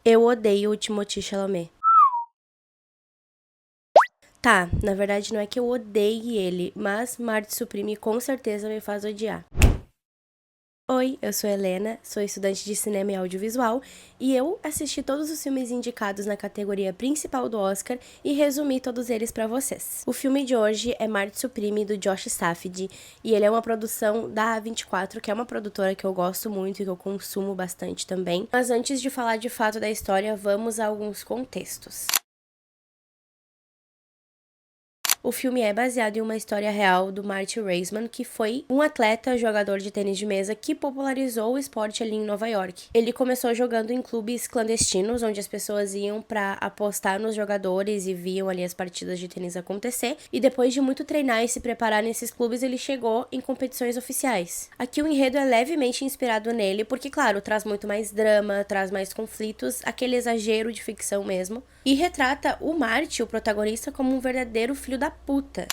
Eu odeio o Timothée Chalamet. Tá, na verdade não é que eu odeie ele, mas Marte Supreme com certeza me faz odiar. Oi, eu sou Helena, sou estudante de cinema e audiovisual e eu assisti todos os filmes indicados na categoria principal do Oscar e resumi todos eles pra vocês. O filme de hoje é Marte Supreme, do Josh Safdie, e ele é uma produção da A24, que é uma produtora que eu gosto muito e que eu consumo bastante também. Mas antes de falar de fato da história, vamos a alguns contextos. O filme é baseado em uma história real do Marty Raisman, que foi um atleta jogador de tênis de mesa que popularizou o esporte ali em Nova York. Ele começou jogando em clubes clandestinos, onde as pessoas iam pra apostar nos jogadores e viam ali as partidas de tênis acontecer, e depois de muito treinar e se preparar nesses clubes, ele chegou em competições oficiais. Aqui o enredo é levemente inspirado nele, porque claro, traz muito mais drama, traz mais conflitos, aquele exagero de ficção mesmo, e retrata o Marty, o protagonista, como um verdadeiro filho da puta.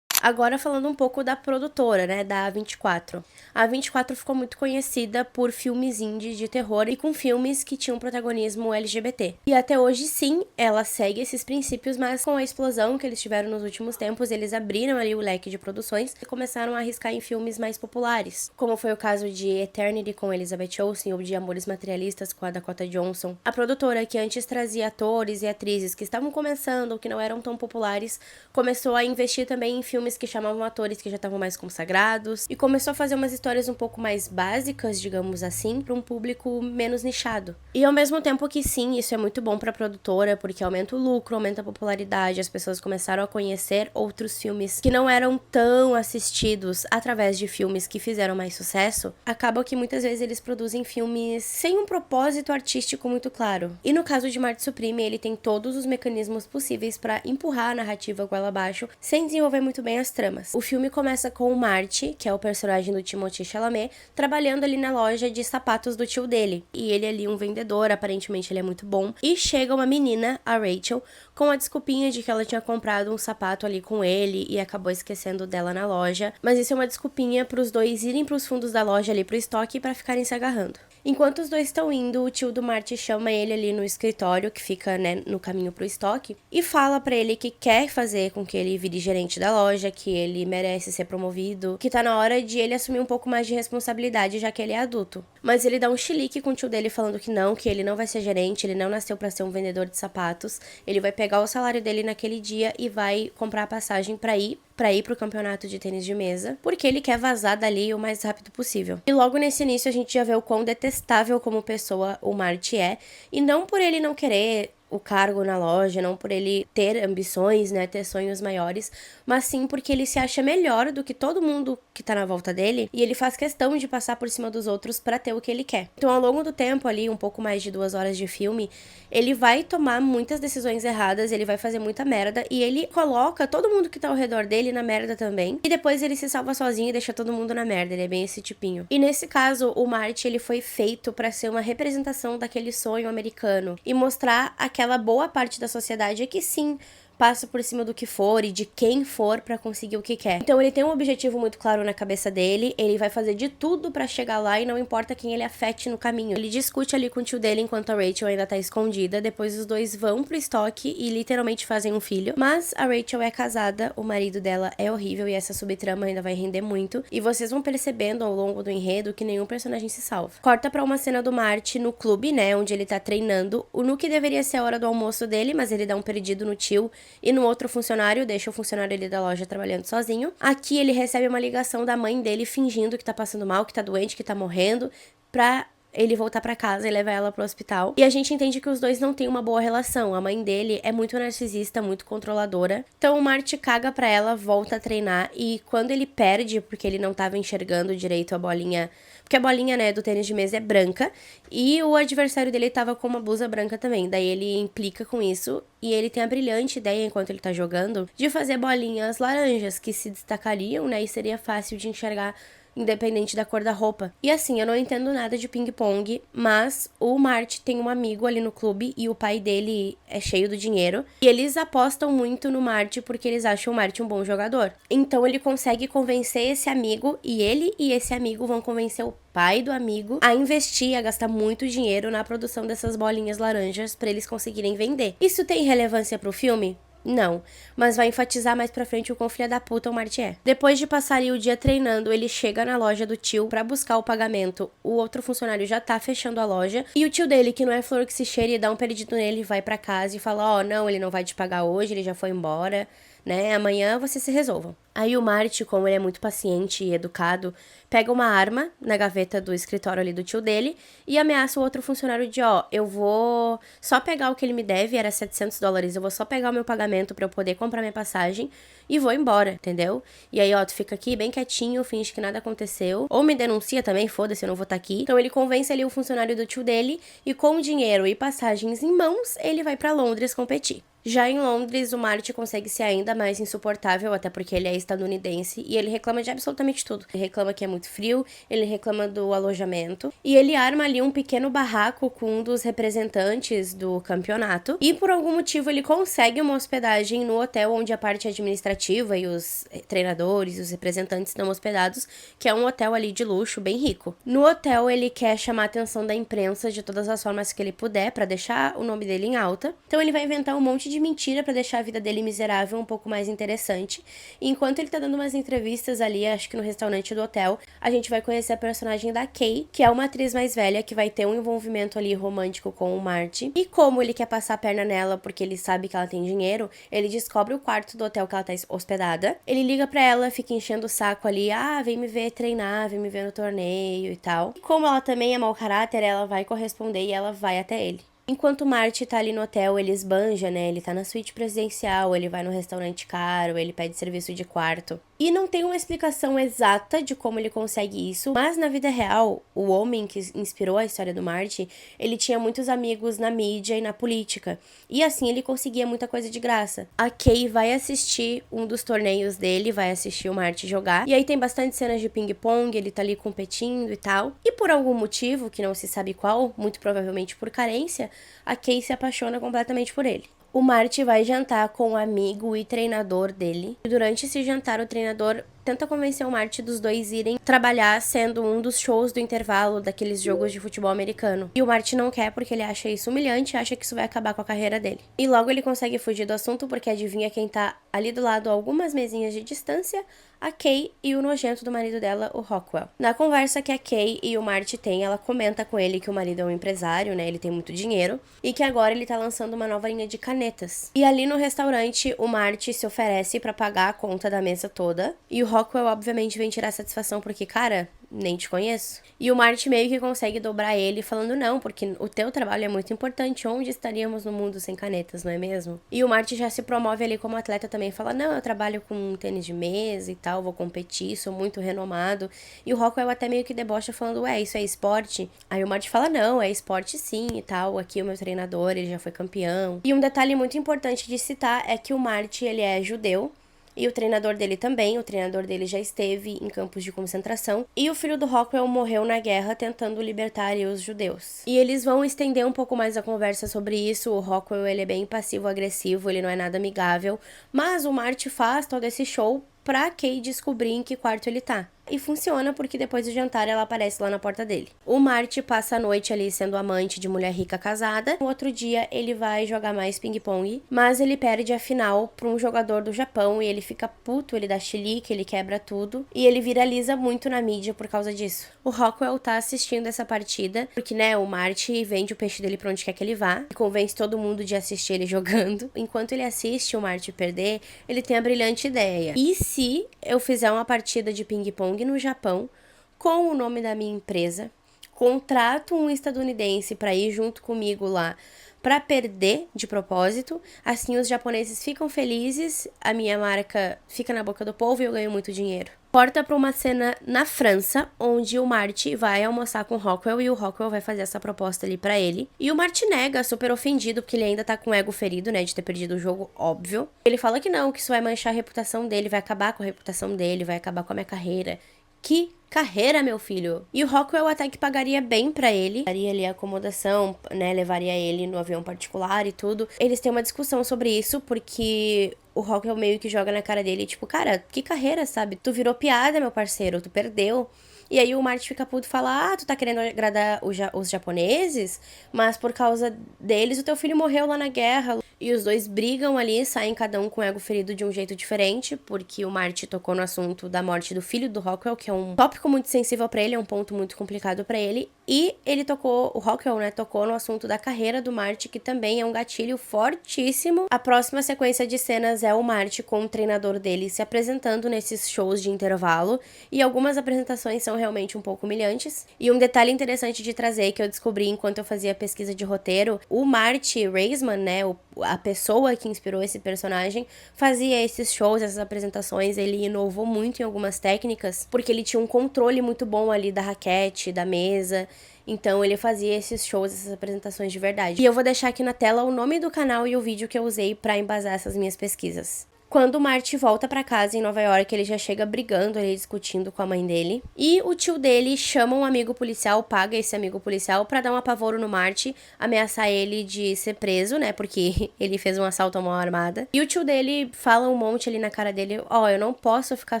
Agora falando um pouco da produtora, né, da A24. A A24 ficou muito conhecida por filmes indie de terror e com filmes que tinham protagonismo LGBT. E até hoje, sim, ela segue esses princípios, mas com a explosão que eles tiveram nos últimos tempos, eles abriram ali o leque de produções e começaram a arriscar em filmes mais populares, como foi o caso de Eternity com Elizabeth Olsen ou de Amores Materialistas com a Dakota Johnson. A produtora, que antes trazia atores e atrizes que estavam começando ou que não eram tão populares, começou a investir também em filmes que chamavam atores que já estavam mais consagrados e começou a fazer umas histórias um pouco mais básicas, digamos assim, para um público menos nichado. E ao mesmo tempo que sim, isso é muito bom para a produtora, porque aumenta o lucro, aumenta a popularidade, as pessoas começaram a conhecer outros filmes que não eram tão assistidos através de filmes que fizeram mais sucesso. Acaba que muitas vezes eles produzem filmes sem um propósito artístico muito claro. E no caso de Marte Supreme, ele tem todos os mecanismos possíveis para empurrar a narrativa goela abaixo, sem desenvolver muito bem as tramas. O filme começa com o Marty, que é o personagem do Timothée Chalamet, trabalhando ali na loja de sapatos do tio dele. E ele ali, um vendedor, aparentemente ele é muito bom. E chega uma menina, a Rachel, com a desculpinha de que ela tinha comprado um sapato ali com ele e acabou esquecendo dela na loja. Mas isso é uma desculpinha pros dois irem pros fundos da loja ali pro estoque para ficarem se agarrando. Enquanto os dois estão indo, o tio do Marty chama ele ali no escritório, que fica, né, no caminho pro estoque, e fala pra ele que quer fazer com que ele vire gerente da loja, que ele merece ser promovido, que tá na hora de ele assumir um pouco mais de responsabilidade, já que ele é adulto. Mas ele dá um chilique com o tio dele falando que ele não vai ser gerente, ele não nasceu pra ser um vendedor de sapatos, ele vai pegar o salário dele naquele dia e vai comprar a passagem pra ir pro campeonato de tênis de mesa, porque ele quer vazar dali o mais rápido possível. E logo nesse início a gente já vê o quão detestável como pessoa o Marty é, e não por ele não querer o cargo na loja, não por ele ter ambições, né, ter sonhos maiores, mas sim porque ele se acha melhor do que todo mundo que tá na volta dele, e ele faz questão de passar por cima dos outros pra ter o que ele quer. Então, ao longo do tempo ali, um pouco mais de 2 horas de filme, ele vai tomar muitas decisões erradas, ele vai fazer muita merda, e ele coloca todo mundo que tá ao redor dele na merda também, e depois ele se salva sozinho e deixa todo mundo na merda, ele é bem esse tipinho. E nesse caso, o Marty, ele foi feito pra ser uma representação daquele sonho americano, e mostrar aquela boa parte da sociedade que sim, passa por cima do que for e de quem for pra conseguir o que quer. Então ele tem um objetivo muito claro na cabeça dele, ele vai fazer de tudo pra chegar lá e não importa quem ele afete no caminho. Ele discute ali com o tio dele enquanto a Rachel ainda tá escondida, depois os dois vão pro estoque e literalmente fazem um filho. Mas a Rachel é casada, o marido dela é horrível e essa subtrama ainda vai render muito, e vocês vão percebendo ao longo do enredo que nenhum personagem se salva. Corta pra uma cena do Marty no clube, né, onde ele tá treinando, no que deveria ser a hora do almoço dele, mas ele dá um perdido no tio e no outro funcionário, deixa o funcionário ali da loja trabalhando sozinho. Aqui ele recebe uma ligação da mãe dele fingindo que tá passando mal, que tá doente, que tá morrendo, pra ele voltar pra casa e levar ela pro hospital. E a gente entende que os dois não têm uma boa relação. A mãe dele é muito narcisista, muito controladora. Então o Marty caga pra ela, volta a treinar, e quando ele perde, porque ele não tava enxergando direito a bolinha, porque a bolinha, né, do tênis de mesa é branca, e o adversário dele tava com uma blusa branca também. Daí ele implica com isso, e ele tem a brilhante ideia, enquanto ele tá jogando, de fazer bolinhas laranjas, que se destacariam, né, e seria fácil de enxergar independente da cor da roupa. E assim, eu não entendo nada de ping-pong, mas o Marty tem um amigo ali no clube e o pai dele é cheio do dinheiro. E eles apostam muito no Marty porque eles acham o Marty um bom jogador. Então ele consegue convencer esse amigo e ele e esse amigo vão convencer o pai do amigo a investir, a gastar muito dinheiro na produção dessas bolinhas laranjas pra eles conseguirem vender. Isso tem relevância pro filme? Não, mas vai enfatizar mais pra frente o quão filha da puta o Marty é. Depois de passar o dia treinando, ele chega na loja do tio pra buscar o pagamento. O outro funcionário já tá fechando a loja. E o tio dele, que não é flor que se cheire, dá um perdido nele, vai pra casa e fala, não, ele não vai te pagar hoje, ele já foi embora, né? Amanhã vocês se resolvam. Aí o Marty, como ele é muito paciente e educado, pega uma arma na gaveta do escritório ali do tio dele e ameaça o outro funcionário de, eu vou só pegar o que ele me deve, era $700, eu vou só pegar o meu pagamento pra eu poder comprar minha passagem e vou embora, entendeu? E aí, tu fica aqui bem quietinho, finge que nada aconteceu, ou me denuncia também, foda-se, eu não vou estar aqui. Então ele convence ali o funcionário do tio dele e com dinheiro e passagens em mãos, ele vai pra Londres competir. Já em Londres, o Marty consegue ser ainda mais insuportável, até porque ele é estadunidense, e ele reclama de absolutamente tudo. Ele reclama que é muito frio, ele reclama do alojamento, e ele arma ali um pequeno barraco com um dos representantes do campeonato, e por algum motivo ele consegue uma hospedagem no hotel onde a parte administrativa e os treinadores e os representantes estão hospedados, que é um hotel ali de luxo, bem rico. No hotel, ele quer chamar a atenção da imprensa de todas as formas que ele puder, pra deixar o nome dele em alta. Então ele vai inventar um monte de mentira pra deixar a vida dele miserável um pouco mais interessante. E enquanto ele tá dando umas entrevistas ali, acho que no restaurante do hotel, a gente vai conhecer a personagem da Kay, que é uma atriz mais velha que vai ter um envolvimento ali romântico com o Marty. E como ele quer passar a perna nela porque ele sabe que ela tem dinheiro, ele descobre o quarto do hotel que ela tá hospedada. Ele liga pra ela, fica enchendo o saco ali, vem me ver treinar, vem me ver no torneio e tal. E como ela também é mau caráter, ela vai corresponder e ela vai até ele. Enquanto o Marty tá ali no hotel, ele esbanja, né? Ele tá na suíte presidencial, ele vai no restaurante caro, ele pede serviço de quarto. E não tem uma explicação exata de como ele consegue isso, mas na vida real, o homem que inspirou a história do Marty, ele tinha muitos amigos na mídia e na política. E assim ele conseguia muita coisa de graça. A Kay vai assistir um dos torneios dele, vai assistir o Marty jogar. E aí tem bastante cenas de ping-pong, ele tá ali competindo e tal. E por algum motivo, que não se sabe qual, muito provavelmente por carência, a Kay se apaixona completamente por ele. O Marty vai jantar com o amigo e treinador dele. E durante esse jantar, o treinador tenta convencer o Marty dos dois irem trabalhar sendo um dos shows do intervalo daqueles jogos de futebol americano. E o Marty não quer porque ele acha isso humilhante e acha que isso vai acabar com a carreira dele. E logo ele consegue fugir do assunto porque adivinha quem tá ali do lado a algumas mesinhas de distância? A Kay e o nojento do marido dela, o Rockwell. Na conversa que a Kay e o Marty têm, ela comenta com ele que o marido é um empresário, né? Ele tem muito dinheiro. E que agora ele tá lançando uma nova linha de canetas. E ali no restaurante, o Marty se oferece pra pagar a conta da mesa toda. E o Rockwell, obviamente, vem tirar satisfação porque, cara, nem te conheço. E o Marty meio que consegue dobrar ele falando não, porque o teu trabalho é muito importante, onde estaríamos no mundo sem canetas, não é mesmo? E o Marty já se promove ali como atleta também, fala não, eu trabalho com tênis de mesa e tal, vou competir, sou muito renomado. E o Rockwell até meio que debocha falando, isso é esporte? Aí o Marty fala não, é esporte sim e tal, aqui o meu treinador, ele já foi campeão. E um detalhe muito importante de citar é que o Marty, ele é judeu. E o treinador dele também, o treinador dele já esteve em campos de concentração. E o filho do Rockwell morreu na guerra tentando libertar os judeus. E eles vão estender um pouco mais a conversa sobre isso. O Rockwell, ele é bem passivo-agressivo, ele não é nada amigável. Mas o Marty faz todo esse show pra Kay descobrir em que quarto ele tá. E funciona porque depois do jantar ela aparece lá na porta dele. O Marty passa a noite ali sendo amante de mulher rica casada. No outro dia ele vai jogar mais ping-pong, mas ele perde a final pra um jogador do Japão e ele fica puto, ele dá chilique, ele quebra tudo e ele viraliza muito na mídia por causa disso. O Rockwell tá assistindo essa partida porque, né, o Marty vende o peixe dele pra onde quer que ele vá e convence todo mundo de assistir ele jogando. Enquanto ele assiste o Marty perder, ele tem a brilhante ideia: e se eu fizer uma partida de ping-pong no Japão, com o nome da minha empresa, contrato um estadunidense para ir junto comigo lá para perder de propósito, assim os japoneses ficam felizes, a minha marca fica na boca do povo e eu ganho muito dinheiro. Corta para uma cena na França, onde o Marty vai almoçar com o Rockwell e o Rockwell vai fazer essa proposta ali pra ele. E o Marty nega, super ofendido, porque ele ainda tá com o ego ferido, né, de ter perdido o jogo, óbvio. Ele fala que não, que isso vai manchar a reputação dele, vai acabar com a reputação dele, vai acabar com a minha carreira. Que carreira, meu filho. E o Rockwell até que pagaria bem pra ele. Daria ali a acomodação, né? Levaria ele no avião particular e tudo. Eles têm uma discussão sobre isso, porque o Rockwell meio que joga na cara dele, tipo, cara, que carreira, sabe? Tu virou piada, meu parceiro, tu perdeu. E aí o Marty fica puto e fala, tu tá querendo agradar os japoneses, mas por causa deles o teu filho morreu lá na guerra. E os dois brigam ali, saem cada um com o ego ferido de um jeito diferente, porque o Marty tocou no assunto da morte do filho do Rockwell, que é um tópico muito sensível pra ele, é um ponto muito complicado pra ele. E o Rockwell, né, tocou no assunto da carreira do Marty, que também é um gatilho fortíssimo. A próxima sequência de cenas é o Marty com o treinador dele se apresentando nesses shows de intervalo, e algumas apresentações são realmente um pouco humilhantes. E um detalhe interessante de trazer, que eu descobri enquanto eu fazia pesquisa de roteiro, o Marty Raisman, né, a pessoa que inspirou esse personagem, fazia esses shows, essas apresentações, ele inovou muito em algumas técnicas, porque ele tinha um controle muito bom ali da raquete, da mesa. Então ele fazia esses shows, essas apresentações de verdade. E eu vou deixar aqui na tela o nome do canal e o vídeo que eu usei pra embasar essas minhas pesquisas. Quando o Marty volta pra casa em Nova York, ele já chega brigando ali, discutindo com a mãe dele. E o tio dele chama um amigo policial, paga esse amigo policial pra dar um apavoro no Marty, ameaçar ele de ser preso, né, porque ele fez um assalto à mão armada. E o tio dele fala um monte ali na cara dele, eu não posso ficar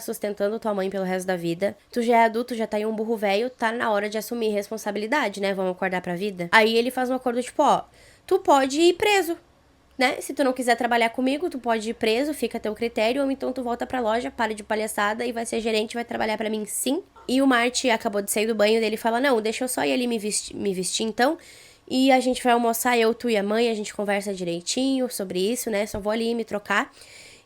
sustentando tua mãe pelo resto da vida. Tu já é adulto, já tá em um burro velho, tá na hora de assumir responsabilidade, né, vamos acordar pra vida. Aí ele faz um acordo tipo, tu pode ir preso. Né? Se tu não quiser trabalhar comigo, tu pode ir preso, fica a teu critério, ou então tu volta pra loja, para de palhaçada e vai ser gerente, vai trabalhar pra mim sim. E o Marty acabou de sair do banho dele e fala, não, deixa eu só ir ali me vestir então, e a gente vai almoçar, eu, tu e a mãe, a gente conversa direitinho sobre isso, né, só vou ali me trocar.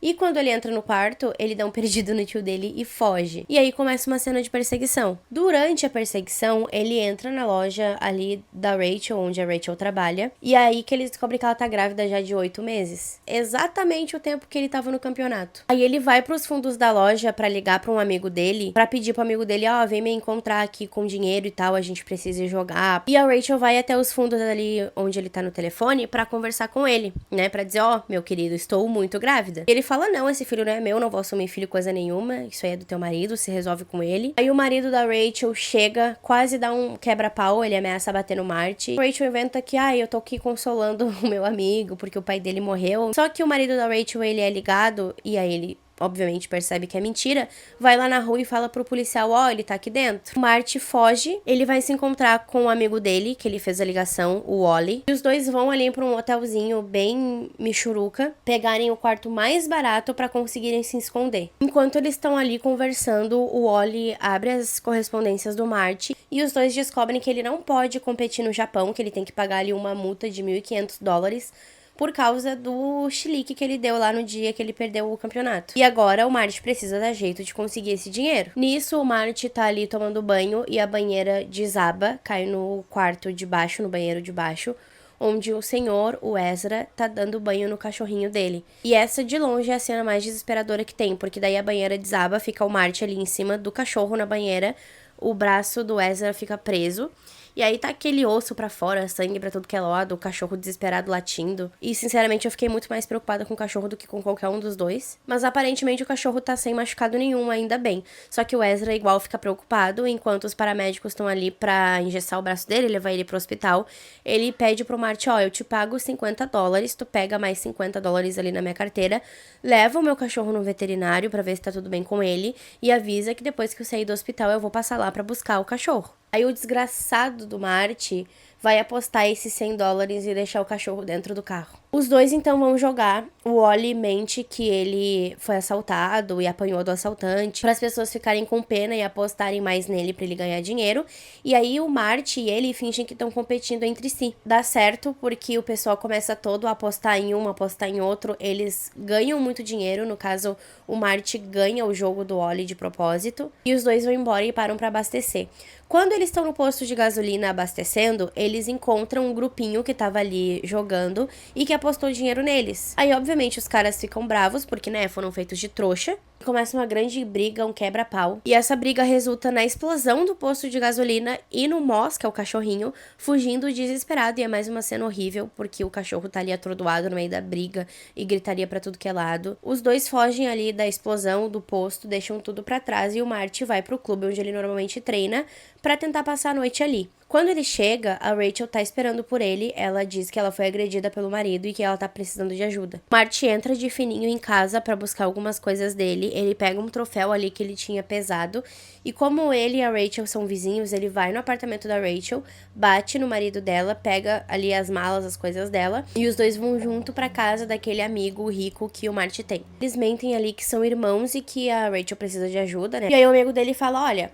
E quando ele entra no quarto, ele dá um perdido no tio dele e foge. E aí começa uma cena de perseguição. Durante a perseguição, ele entra na loja ali da Rachel, onde a Rachel trabalha. E é aí que ele descobre que ela tá grávida já de 8 meses. Exatamente o tempo que ele tava no campeonato. Aí ele vai pros fundos da loja pra ligar pra um amigo dele, pra pedir pro amigo dele, vem me encontrar aqui com dinheiro e tal, a gente precisa jogar. E a Rachel vai até os fundos ali onde ele tá no telefone pra conversar com ele, né? Pra dizer, meu querido, estou muito grávida. Ele fala, não, esse filho não é meu, não vou assumir filho coisa nenhuma, isso aí é do teu marido, se resolve com ele. Aí o marido da Rachel chega, quase dá um quebra-pau, ele ameaça bater no Marty. Rachel inventa que, eu tô aqui consolando o meu amigo, porque o pai dele morreu. Só que o marido da Rachel, ele é ligado, e aí ele obviamente percebe que é mentira, vai lá na rua e fala pro policial, ele tá aqui dentro. O Marty foge, ele vai se encontrar com um amigo dele, que ele fez a ligação, o Wally, e os dois vão ali pra um hotelzinho bem michuruca, pegarem o quarto mais barato pra conseguirem se esconder. Enquanto eles estão ali conversando, o Wally abre as correspondências do Marty, e os dois descobrem que ele não pode competir no Japão, que ele tem que pagar ali uma multa de $1.500, por causa do chilique que ele deu lá no dia que ele perdeu o campeonato. E agora o Marty precisa dar jeito de conseguir esse dinheiro. Nisso, o Marty tá ali tomando banho e a banheira desaba, cai no quarto de baixo, no banheiro de baixo, onde o senhor, o Ezra, tá dando banho no cachorrinho dele. E essa, de longe, é a cena mais desesperadora que tem, porque daí a banheira desaba, fica o Marty ali em cima do cachorro na banheira, o braço do Ezra fica preso, e aí tá aquele osso pra fora, sangue pra tudo que é lado, o cachorro desesperado latindo. E sinceramente eu fiquei muito mais preocupada com o cachorro do que com qualquer um dos dois. Mas aparentemente o cachorro tá sem machucado nenhum, ainda bem. Só que o Ezra igual fica preocupado, enquanto os paramédicos estão ali pra engessar o braço dele, levar ele pro hospital. Ele pede pro Marty, eu te pago $50, tu pega mais $50 ali na minha carteira, leva o meu cachorro no veterinário pra ver se tá tudo bem com ele, e avisa que depois que eu sair do hospital eu vou passar lá pra buscar o cachorro. Aí o desgraçado do Marty vai apostar esses $100 e deixar o cachorro dentro do carro. Os dois então vão jogar. O Wally mente que ele foi assaltado e apanhou do assaltante, para as pessoas ficarem com pena e apostarem mais nele para ele ganhar dinheiro. E aí o Marty e ele fingem que estão competindo entre si. Dá certo porque o pessoal começa todo a apostar em um, apostar em outro. Eles ganham muito dinheiro, no caso o Marty ganha o jogo do Wally de propósito. E os dois vão embora e param para abastecer. Quando eles estão no posto de gasolina abastecendo, eles encontram um grupinho que tava ali jogando e que apostou dinheiro neles. Aí, obviamente, os caras ficam bravos, porque, né, foram feitos de trouxa. Começa uma grande briga, um quebra-pau. E essa briga resulta na explosão do posto de gasolina e no Moss, que é o cachorrinho, fugindo desesperado. E é mais uma cena horrível, porque o cachorro tá ali atordoado no meio da briga e gritaria pra tudo que é lado. Os dois fogem ali da explosão do posto, deixam tudo pra trás e o Marty vai pro clube onde ele normalmente treina pra tentar passar a noite ali. Quando ele chega, a Rachel tá esperando por ele. Ela diz que ela foi agredida pelo marido e que ela tá precisando de ajuda. Marty entra de fininho em casa pra buscar algumas coisas dele. Ele pega um troféu ali que ele tinha pesado. E como ele e a Rachel são vizinhos, ele vai no apartamento da Rachel, bate no marido dela, pega ali as malas, as coisas dela. E os dois vão junto pra casa daquele amigo rico que o Marty tem. Eles mentem ali que são irmãos e que a Rachel precisa de ajuda, né? E aí o amigo dele fala, olha...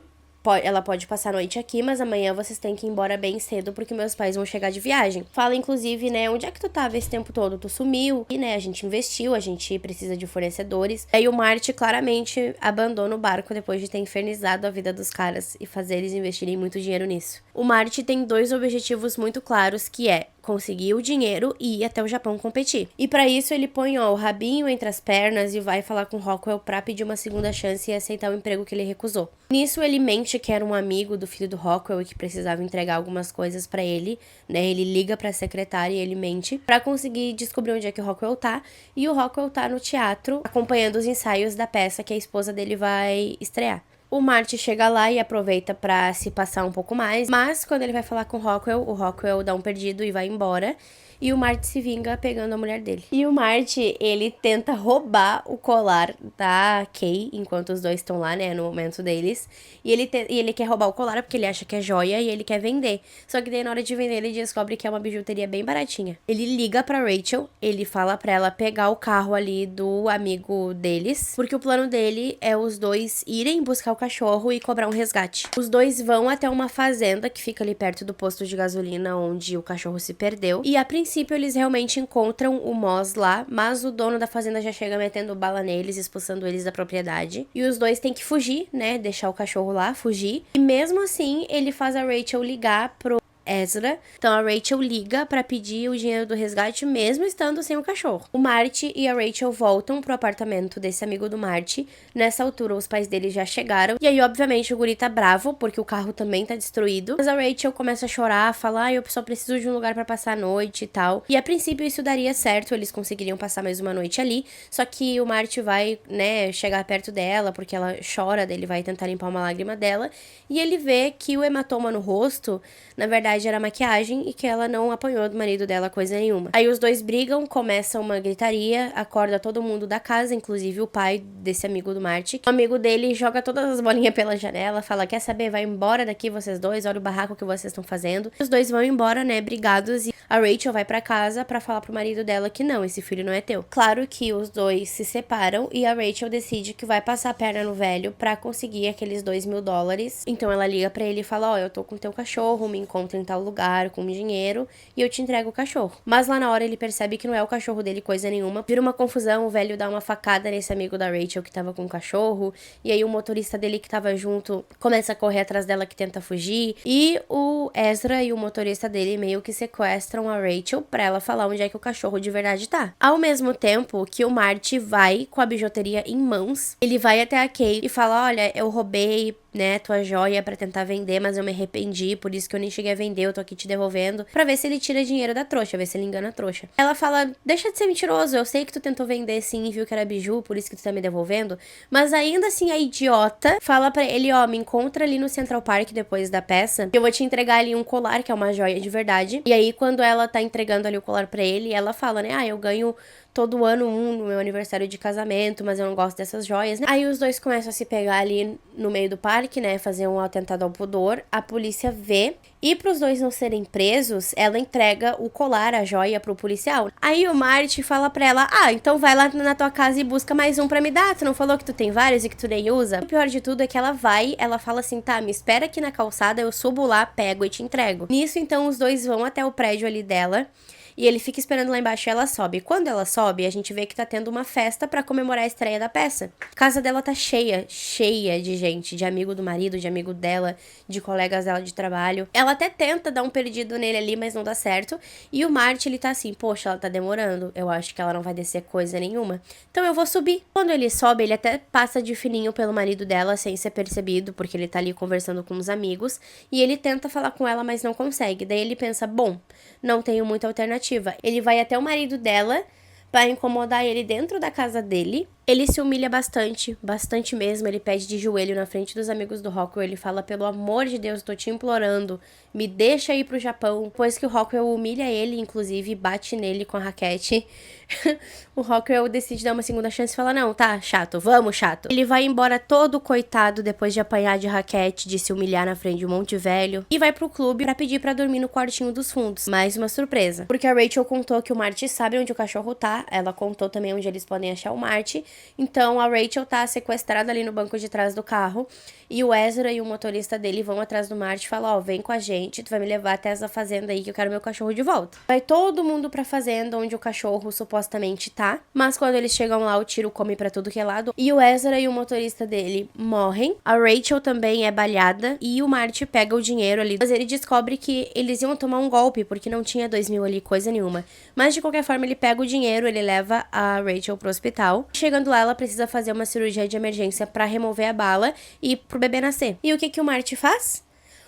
ela pode passar a noite aqui, mas amanhã vocês têm que ir embora bem cedo, porque meus pais vão chegar de viagem. Fala, inclusive, né, onde é que tu tava esse tempo todo? Tu sumiu. E, né, a gente investiu, a gente precisa de fornecedores. Aí o Marty claramente abandona o barco depois de ter infernizado a vida dos caras e fazer eles investirem muito dinheiro nisso. O Marty tem 2 objetivos muito claros, que é conseguir o dinheiro e ir até o Japão competir. E pra isso ele põe, o rabinho entre as pernas e vai falar com Rockwell pra pedir uma segunda chance e aceitar o emprego que ele recusou. Nisso ele mente que era um amigo do filho do Rockwell e que precisava entregar algumas coisas pra ele, né? Ele liga pra secretária e ele mente pra conseguir descobrir onde é que o Rockwell tá. E o Rockwell tá no teatro acompanhando os ensaios da peça que a esposa dele vai estrear. O Marty chega lá e aproveita pra se passar um pouco mais, mas quando ele vai falar com o Rockwell dá um perdido e vai embora. E o Marty se vinga pegando a mulher dele. E o Marty, ele tenta roubar o colar da Kay, enquanto os dois estão lá, né, no momento deles. E ele quer roubar o colar porque ele acha que é joia e ele quer vender. Só que daí na hora de vender ele descobre que é uma bijuteria bem baratinha. Ele liga pra Rachel, ele fala pra ela pegar o carro ali do amigo deles, porque o plano dele é os dois irem buscar o cachorro e cobrar um resgate. Os dois vão até uma fazenda que fica ali perto do posto de gasolina onde o cachorro se perdeu. E a princípio eles realmente encontram o Moss lá, mas o dono da fazenda já chega metendo bala neles, expulsando eles da propriedade. E os dois têm que fugir, né, deixar o cachorro lá, fugir. E mesmo assim, ele faz a Rachel ligar pro Ezra. Então a Rachel liga pra pedir o dinheiro do resgate mesmo estando sem o cachorro. O Marty e a Rachel voltam pro apartamento desse amigo do Marty. Nessa altura os pais dele já chegaram. E aí obviamente o guri tá bravo porque o carro também tá destruído. Mas a Rachel começa a chorar, falar, eu só preciso de um lugar pra passar a noite e tal. E a princípio isso daria certo, eles conseguiriam passar mais uma noite ali. Só que o Marty vai, né, chegar perto dela porque ela chora, daí ele vai tentar limpar uma lágrima dela. E ele vê que o hematoma no rosto, na verdade, era maquiagem e que ela não apanhou do marido dela coisa nenhuma. Aí os dois brigam, começa uma gritaria, acorda todo mundo da casa, inclusive o pai desse amigo do Marty. O amigo dele joga todas as bolinhas pela janela, fala, quer saber, vai embora daqui vocês dois, olha o barraco que vocês estão fazendo. Os dois vão embora, né, brigados, e a Rachel vai pra casa pra falar pro marido dela que não, esse filho não é teu. Claro que os dois se separam e a Rachel decide que vai passar a perna no velho pra conseguir aqueles $2.000. Então ela liga pra ele e fala, eu tô com teu cachorro, me encontra em tal lugar com dinheiro e eu te entrego o cachorro. Mas lá na hora ele percebe que não é o cachorro dele coisa nenhuma. Vira uma confusão, o velho dá uma facada nesse amigo da Rachel que tava com o cachorro. E aí o motorista dele que tava junto começa a correr atrás dela que tenta fugir. E o Ezra e o motorista dele meio que sequestram a Rachel pra ela falar onde é que o cachorro de verdade tá. Ao mesmo tempo que o Marty vai com a bijuteria em mãos, ele vai até a Kay e fala, olha, eu roubei, né, tua joia pra tentar vender, mas eu me arrependi, por isso que eu nem cheguei a vender, eu tô aqui te devolvendo, pra ver se ele tira dinheiro da trouxa, ver se ele engana a trouxa. Ela fala, deixa de ser mentiroso, eu sei que tu tentou vender sim e viu que era biju, por isso que tu tá me devolvendo, mas ainda assim a idiota fala pra ele, me encontra ali no Central Park depois da peça, que eu vou te entregar ali um colar, que é uma joia de verdade. E aí quando ela tá entregando ali o colar pra ele, ela fala, né, eu ganho todo ano no meu aniversário de casamento, mas eu não gosto dessas joias, né? Aí os dois começam a se pegar ali no meio do parque, né? Fazer um atentado ao pudor. A polícia vê. E pros dois não serem presos, ela entrega o colar, a joia, pro policial. Aí o Marty fala pra ela, então vai lá na tua casa e busca mais um pra me dar. Tu não falou que tu tem vários e que tu nem usa? O pior de tudo é que ela vai, ela fala assim, tá, me espera aqui na calçada, eu subo lá, pego e te entrego. Nisso, então, os dois vão até o prédio ali dela. E ele fica esperando lá embaixo e ela sobe. Quando ela sobe, a gente vê que tá tendo uma festa pra comemorar a estreia da peça. A casa dela tá cheia de gente, de amigo do marido, de amigo dela, de colegas dela de trabalho. Ela até tenta dar um perdido nele ali, mas não dá certo. E o Marty, ele tá assim, poxa, ela tá demorando. Eu acho que ela não vai descer coisa nenhuma. Então eu vou subir. Quando ele sobe, ele até passa de fininho pelo marido dela, sem ser percebido, porque ele tá ali conversando com os amigos. E ele tenta falar com ela, mas não consegue. Daí ele pensa, bom, não tenho muita alternativa. Ele vai até o marido dela para incomodar ele dentro da casa dele. Ele se humilha bastante, bastante mesmo. Ele pede de joelho na frente dos amigos do Rockwell. Ele fala, pelo amor de Deus, tô te implorando, me deixa ir pro Japão. Depois que o Rockwell humilha ele, inclusive, bate nele com a raquete, o Rockwell decide dar uma segunda chance e fala, não, tá, chato, vamos, chato. Ele vai embora todo coitado depois de apanhar de raquete, de se humilhar na frente de um monte velho, e vai pro clube pra pedir pra dormir no quartinho dos fundos. Mais uma surpresa, porque a Rachel contou que o Marty sabe onde o cachorro tá, ela contou também onde eles podem achar o Marty. Então a Rachel tá sequestrada ali no banco de trás do carro e o Ezra e o motorista dele vão atrás do Marty e falam, ó, vem com a gente, tu vai me levar até essa fazenda aí que eu quero meu cachorro de volta. Vai todo mundo pra fazenda onde o cachorro supostamente tá, mas quando eles chegam lá o tiro come pra tudo que é lado e o Ezra e o motorista dele morrem. A Rachel também é baleada e o Marty pega o dinheiro ali, mas ele descobre que eles iam tomar um golpe porque não tinha 2.000 ali, coisa nenhuma. Mas de qualquer forma ele pega o dinheiro, ele leva a Rachel pro hospital. Chegando lá, ela precisa fazer uma cirurgia de emergência pra remover a bala e pro bebê nascer. E o que o Marty faz?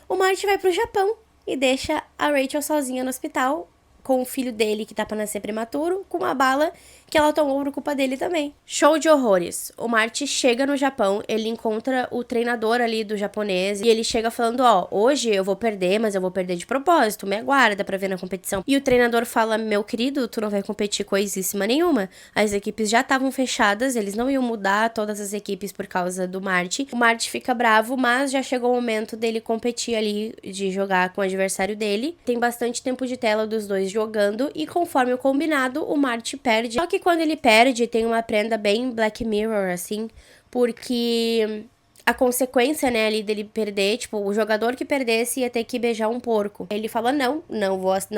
O Marty vai pro Japão e deixa a Rachel sozinha no hospital com o filho dele que tá pra nascer prematuro, com uma bala que ela tomou por culpa dele também. Show de horrores. O Marty chega no Japão, ele encontra o treinador ali do japonês e ele chega falando, ó, hoje eu vou perder, mas eu vou perder de propósito, me aguarda pra ver na competição. E o treinador fala, meu querido, tu não vai competir coisíssima nenhuma. As equipes já estavam fechadas, eles não iam mudar todas as equipes por causa do Marty. O Marty fica bravo, mas já chegou o momento dele competir ali, de jogar com o adversário dele. Tem bastante tempo de tela dos dois jogando e conforme o combinado, o Marty perde. Só que quando ele perde, tem uma prenda bem Black Mirror, assim, porque a consequência, né, ali dele perder, tipo, o jogador que perdesse ia ter que beijar um porco. Ele fala, não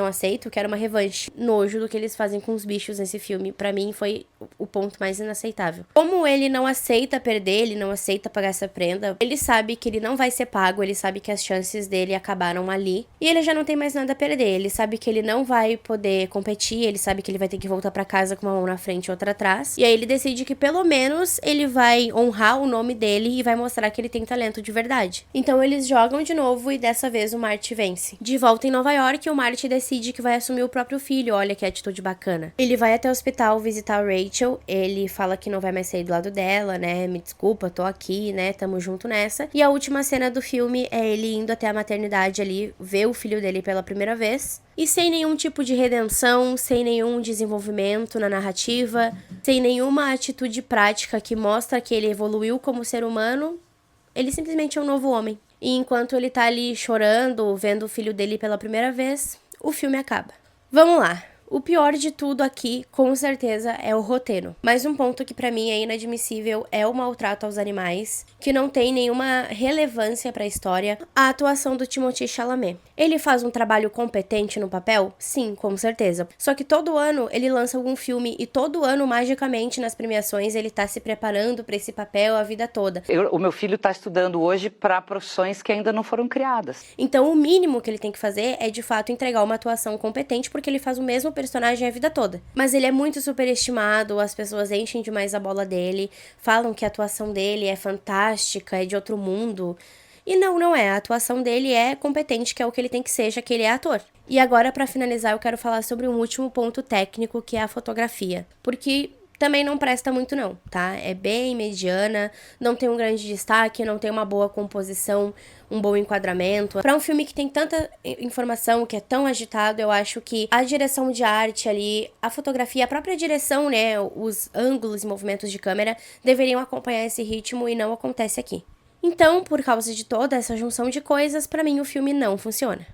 aceito, quero uma revanche. Nojo do que eles fazem com os bichos nesse filme. Pra mim, foi o ponto mais inaceitável. Como ele não aceita perder, ele não aceita pagar essa prenda, ele sabe que ele não vai ser pago, ele sabe que as chances dele acabaram ali. E ele já não tem mais nada a perder, ele sabe que ele não vai poder competir, ele sabe que ele vai ter que voltar pra casa com uma mão na frente e outra atrás. E aí ele decide que pelo menos ele vai honrar o nome dele e vai mostrar que ele tem talento de verdade. Então eles jogam de novo e dessa vez o Marty vence. De volta em Nova York, o Marty decide que vai assumir o próprio filho, olha que atitude bacana. Ele vai até o hospital visitar a Rachel, ele fala que não vai mais sair do lado dela, né, me desculpa, tô aqui, né, tamo junto nessa. E a última cena do filme é ele indo até a maternidade ali, ver o filho dele pela primeira vez. E sem nenhum tipo de redenção, sem nenhum desenvolvimento na narrativa, sem nenhuma atitude prática que mostra que ele evoluiu como ser humano, ele simplesmente é um novo homem. E enquanto ele tá ali chorando, vendo o filho dele pela primeira vez, o filme acaba. Vamos lá. O pior de tudo aqui, com certeza, é o roteiro. Mas um ponto que pra mim é inadmissível é o maltrato aos animais, que não tem nenhuma relevância pra história. A atuação do Timothée Chalamet. Ele faz um trabalho competente no papel? Sim, com certeza. Só que todo ano ele lança algum filme e todo ano, magicamente, nas premiações, ele tá se preparando pra esse papel a vida toda. O meu filho tá estudando hoje pra profissões que ainda não foram criadas. Então o mínimo que ele tem que fazer é, de fato, entregar uma atuação competente, porque ele faz o mesmo personagem a vida toda. Mas ele é muito superestimado, as pessoas enchem demais a bola dele, falam que a atuação dele é fantástica, é de outro mundo. E não é, a atuação dele é competente, que é o que ele tem que ser, já que ele é ator. E agora, pra finalizar, eu quero falar sobre um último ponto técnico, que é a fotografia. Porque também não presta muito não, tá? É bem mediana, não tem um grande destaque, não tem uma boa composição, um bom enquadramento. Pra um filme que tem tanta informação, que é tão agitado, eu acho que a direção de arte ali, a fotografia, a própria direção, né, os ângulos e movimentos de câmera deveriam acompanhar esse ritmo e não acontece aqui. Então, por causa de toda essa junção de coisas, pra mim o filme não funciona.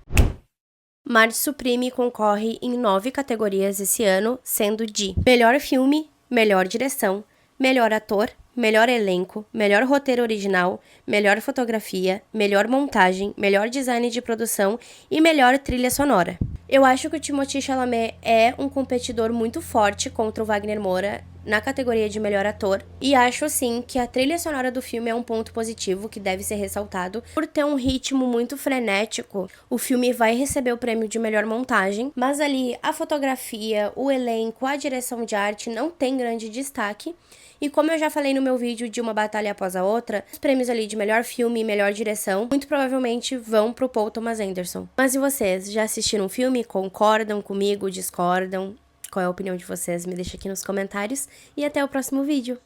Marty Supreme concorre em 9 categorias esse ano, sendo de melhor filme, melhor direção, melhor ator, melhor elenco, melhor roteiro original, melhor fotografia, melhor montagem, melhor design de produção e melhor trilha sonora. Eu acho que o Timothée Chalamet é um competidor muito forte contra o Wagner Moura na categoria de melhor ator, e acho sim que a trilha sonora do filme é um ponto positivo que deve ser ressaltado. Por ter um ritmo muito frenético, o filme vai receber o prêmio de melhor montagem, mas ali a fotografia, o elenco, a direção de arte não tem grande destaque. E como eu já falei no meu vídeo de Uma Batalha Após a Outra, os prêmios ali de melhor filme e melhor direção muito provavelmente vão pro Paul Thomas Anderson. Mas e vocês, já assistiram o filme? Concordam comigo? Discordam? Qual é a opinião de vocês? Me deixa aqui nos comentários e até o próximo vídeo.